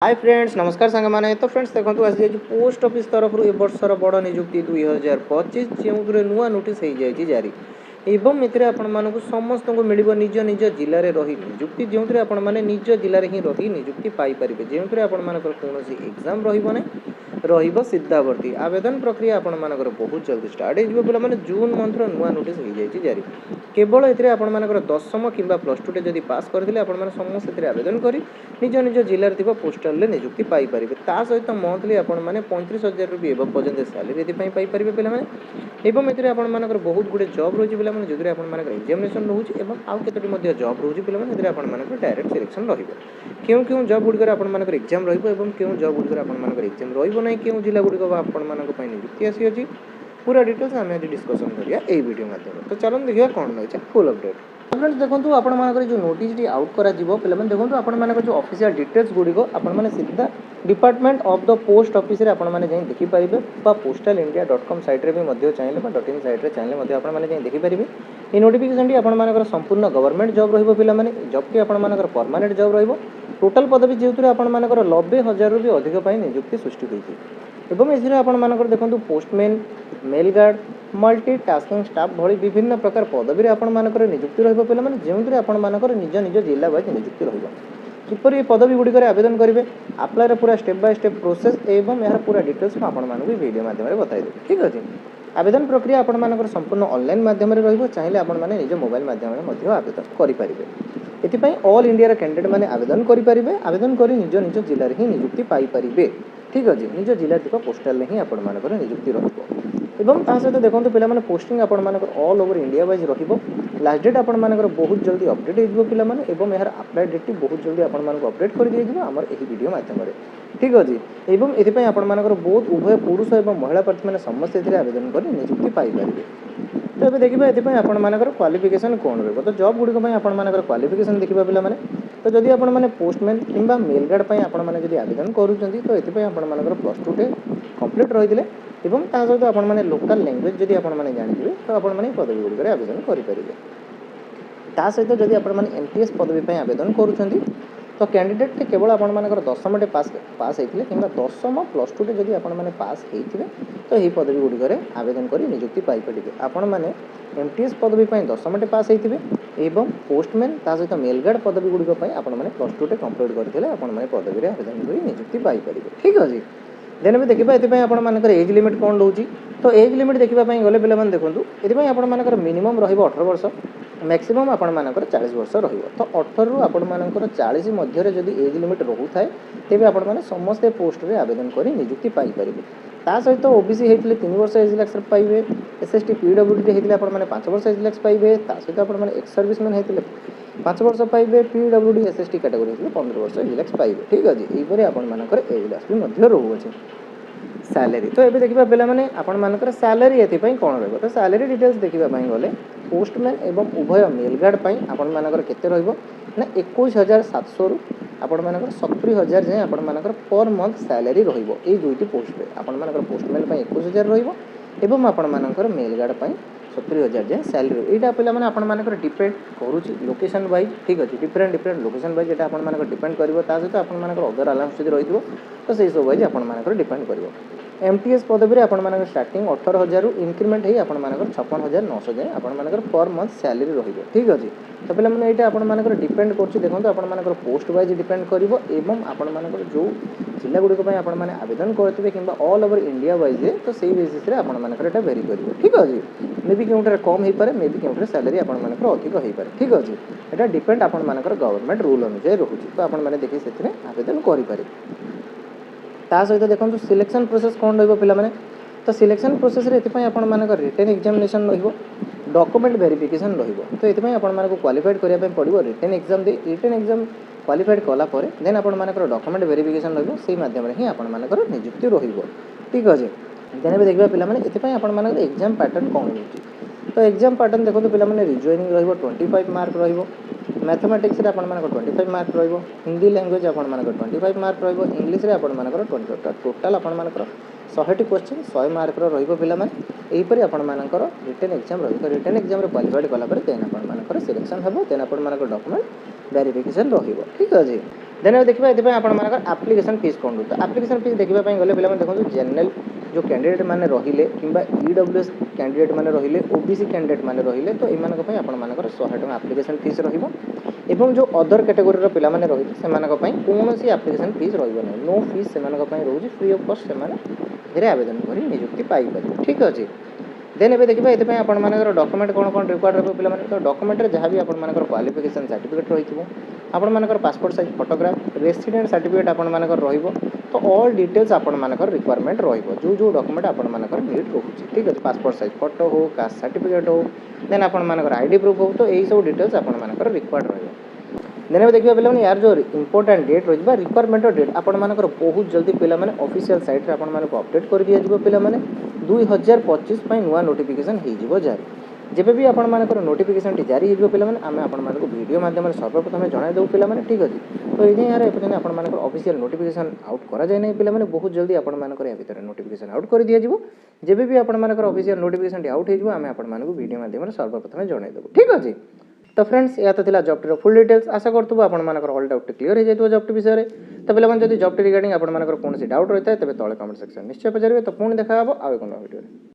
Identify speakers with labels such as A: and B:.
A: Hi friends नमस्कार सांग मैंने तो फ्रेंड्स देखो आज पोस्ट ऑफिस तरफ ए वर्षर बड़ निजुक्ति 2025 जो नुआ नोटिस हो जाए जारी एवं ए आपण समस्त को मिल निज निज जिले में रही निजुक्ति जो आपने निज जिले में ही रही निजुक्ति पाइपर जो कौन एग्जाम रही सीधावर्ती आवेदन प्रक्रिया आपण बहुत जल्दी स्टार्ट हो पे जून मंथर नुआ नोटिस हो जाए जारी केवल ये आपर दशम कि प्लस टू जब पास करते समस्त आवेदन कर निज निज जिले में पोस्टाल निजुक्ति पाइपर ता सहित मंथली आपने 35,000 रु एवं पर्यटन सैलरी पाइपर पे आपर बहुत गुड़े जब रोचे पे जो एक्जामेसन रोचे आउ के जब रोचे पे आप डायरेक्ट सिलेक्शन क्यों क्यों जब गुड़िक आपर एक्जाम क्यों जब गुड़िक आपर एक्जाम रही क्यों जिला गुड़िक आप निजुक्ति आसी पूरा डिटेल्स आम आज डिस्कसन करिया ए वीडियो माध्यम तो चलो देखिए कौन रही फुल अपडेट फ्रेंड्स देखो आपर जो नोटिस आउट कर पे देखो आपर जो ऑफिशियल डिटेल्स गुड़िक आपने सीधा department of the post office आपने देखिपारे पोस्टाल इंडिया .com सैट्रे भी चाहिए .in सैट्रे चाहिए आपने देखिपारे ये नोटिफिकेशन आपर संपूर्ण गवर्नमेंट जॉब रही जबकि आपर परमानेंट जॉब रोटाल पदवी जेहतु आपर 90,000 रु भी अधिक निजुक्ति सृष्टि होती एवं इसमें आपर देखो postman mail guard multi tasking staff भली विभिन्न प्रकार पदवी आपर निजुक्ति रही जो आपर निज निज जिला वाइज निजुक्ति रहीपर ये पदवी गुड़िक आवेदन करेंगे आप्लायर पूरा स्टेप बाय स्टेप प्रोसेस एवं यार पूरा डिटेल्स मुझे वीडियो माध्यम बताइए ठीक अच्छे आवेदन प्रक्रिया आपर संपूर्ण ऑनलाइन माध्यम चाहिए आपने निज मोबाइल माध्यम आवेदन करेंगे ये ऑल इंडिया कैंडिडेट मैंने आवेदन करेंगे आवेदन कर निज निज जिले ही निजुक्ति पाइपर ठीक अच्छे निज जिला थी पोस्टाल ही आपर निजुक्ति रही सहित देखो पे posting all over India wise last date आपर बहुत जल्दी अपडेट हो पे यार अप्लाई डेट बहुत जल्दी आपको अपडेट कर दिया आम वीडियो मध्यम ठीक अच्छे ये आपर बहुत उभय पुरुष और महिला प्रार्थी मैंने समस्त आवेदन कर निजुक्ति पाइपर तो ये देखिए ये आपर क्वालिफिकेशन कौन रही तो जॉब गुड़िक आपर क्वालिफिकेशन देखा पे तो जदि आपने पोस्टमैन कि मेल गार्ड पर आपने आवेदन करुँच तो ये आपर प्लस टू कंप्लीट रही एवं ता सहित आपने लोकल लैंग्वेज जदि आपने जानिए तो आपने पदवी गुड़िक आवेदन करेंगे ता सहित जदि आपने एमटीएस पदवी आवेदन करुँच तो कैंडिडेट केवल आपर दशम पास होते कि दशम प्लस टू जदि आपने पास होते तो यही पदवी गुड़िक आवेदन कर निजुक्ति पाइपर आपण मैंने एमटीएस पदवी दशम पास होते एवं पोस्टमैन ता सहित मेल गार्ड पदवी गुड़िक आपने प्लस टू कंप्लीट करते आपने पदवी आवेदन कर निजुक्ति पाइपर ठीक अच्छे देन भी देखा ये आपर एज लिमिट कौन रोचे तो एज लिमिट देखापी गले पे देखूँ ये आपर मिनिमम रही 18 वर्ष मैक्सिमम आपर 40 वर्ष रही 18 रु आपर 40 मध्य जदि एज लिमिट रोथे तेज आपने समस्ते पोस्ट रे आवेदन कर निजुक्ति पाइपर ता सहित ओबीसी होते 3 वर्ष एज रिलैक्स पाइबे एसएसटी पीडब्ल्यूडी होते आपने 5 वर्ष एज रिलैक्स पाइबे ता सहित आपने एक्स सर्विसमैन होते 5 वर्ष पाइबे पीडब्ल्यूडी एसएसटी कैटेगरी होते 15 वर्ष एज रिलैक्स पाइबे ठीक अच्छे यहीपर आपर एज रिलैक्स भी रोचे सैलरी तो ये देखा पे आपर सैलरी ये कौन रही तो सैलरी डिटेल्स देखापी गले पोस्टमैन एवं उभय मेल गार्ड आपर केते रहा 21,700 रु आपर 70,000 जाए आपर पर मंथ सैलरी रही दुईट पोस्ट आपर पोस्टमैन 21,000 रही आपर मेल गार्ड 70,000 जाए सैलरी यहाँ पे आपर डिपेंड करुच्ची लोकेशन वाइज ठीक अच्छे डिफरेंट डिफरेंट लोकेशन वाइज यहाँ आपर डिपेंड कर सहित आपर अदर अलाउंस जो रही तो से सब वाइज आपर डिपेंड कर एमटीएस पदवी आपर स्टार्टिंग 18,000 रु इंक्रीमेंट हो आपर 56,900 जाए आपर पर मंथ सैलरी रही ठीक अच्छे तो पे ये आपर डिपेंड कर देखो आपर पोस्ट वाइज डिपेंड कर आपर जो जिला गुड़िक आपने आवेदन करते कि ऑल ओवर इंडिया वाइज तो सही बेसीस आपर भेरी कर ठीक अच्छे मे भी क्योंटे कम हो पाए मे भी क्योंटे सैलरी आपर अधिक हो पाए ठीक अच्छे यहाँ डिपेंड आपर गवर्नमेंट रूल अनुसार रोचे तो आपने देखिए से आवेदन करें ता सहित देखो सिलेक्शन प्रोसेस कौन रही तो सिलेक्शन प्रोसेस ये आपर रिटेन एग्जामिनेशन डॉक्यूमेंट वेरिफिकेशन तो ये आपको क्वालिफाइड करने पड़ो written exam written exam qualified कलापर देन आपर डॉक्यूमेंट वेरिफिकेशन रही मध्यम ही आपर निजुक्ति ठीक अच्छे देन भी देखा पे आपर एग्जाम पैटर्न कौन रोचे तो एग्जाम पैटर्न देखो पे रिजॉइनिंग रही 25 मार्क मैथमेटिक्स रे आपर 25 मार्क रही हिंदी लैंग्वेज आपर 25 मार्क रही इंग्लीश रे आपर 20 टोटाल आपर 100 क्वेश्चन 100 मार्क रही पे आपर रिटेन एग्जाम रही रिटेन एग्जाम क्वालिफाइड कलापर देन आपर सिलेक्शन हम देन आपर डॉक्यूमेंट वेरिफिकेशन रही ठीक अच्छे देन देखा ये आपर आप्लिकेसन फीस कौन तो आप्लिकेसन फीस देखा गले पे देखो जेनरल जो कैंडिडेट मैंने रहिले कि ईडब्ल्यूएस कैंडिडेट मैंने रहिले ओबीसी कैंडिडेट मैंने रहिले तो यहाँ आपर 100 टका आप्लिकेसन फीस रही जो अदर कैटेगोरी पिला माने रही से कौन सी आप्लिकेसन फीस रही नो फीस से रोज फ्री ऑफ कॉस्ट से आवेदन कर नियुक्ति पाइपर ठीक अच्छे देन ए देखा ये आपर डॉक्यूमेंट कौन कौन रिक्वायर्ड रहा पे तो डॉक्यूमेंट जहाँ भी आपर क्वालिफिकेशन सर्टिफिकेट रही आपर passport size photograph resident certificate आपर तो ऑल डिटेल्स आपर रिक्वायरमेंट रो जो डॉक्यूमेंट आपर नीड रोचे ठीक अच्छे पासपोर्ट साइज फोटो हो कास्ट सर्टिफिकेट हो देन आपर आईडी प्रूफ हो तो यही सब डिटेल्स आपर रिक्वायर्ड रही देन देखिए पे यार जो इंपोर्टाट डेट रही रिक्वायरमेंट डेट आपर बहुत जल्दी पे ऑफिशियल साइट अपडेट कर दिया पे 2025 नुआ नोटिफिकेशन हो जारी जब भी आपर नोटिफिकेशन जारी हो पे आम आपको वीडियो माध्यम सर्वप्रथम जन पे ठीक अच्छे तो ये यार एपर्तन आपर ऑफिशियल नोटिफिकेशन आउट करा जाए पे बहुत जल्दी आपर भर नोटिफिकेशन आउट कर दिया जब भी आपर ऑफिशियल नोटिफिकेशन आउट हो आम आपको वीडियो माध्यम सर्वप्रथम जनईदेव ठीक अच्छे तो फ्रेंड्स या तो थिला जॉब टी फुल डिटेल्स आशा करूँ आपंकर ऑल डाउट क्लियर हो जाए जॉब टी विषय तो पे जब जॉब टी रिगार्डिंग आपंकर कौन डाउट रही है तेज तले कमेंट सेक्शन निश्चय पचारे तो पुणी देखा आउ एक वीडियो।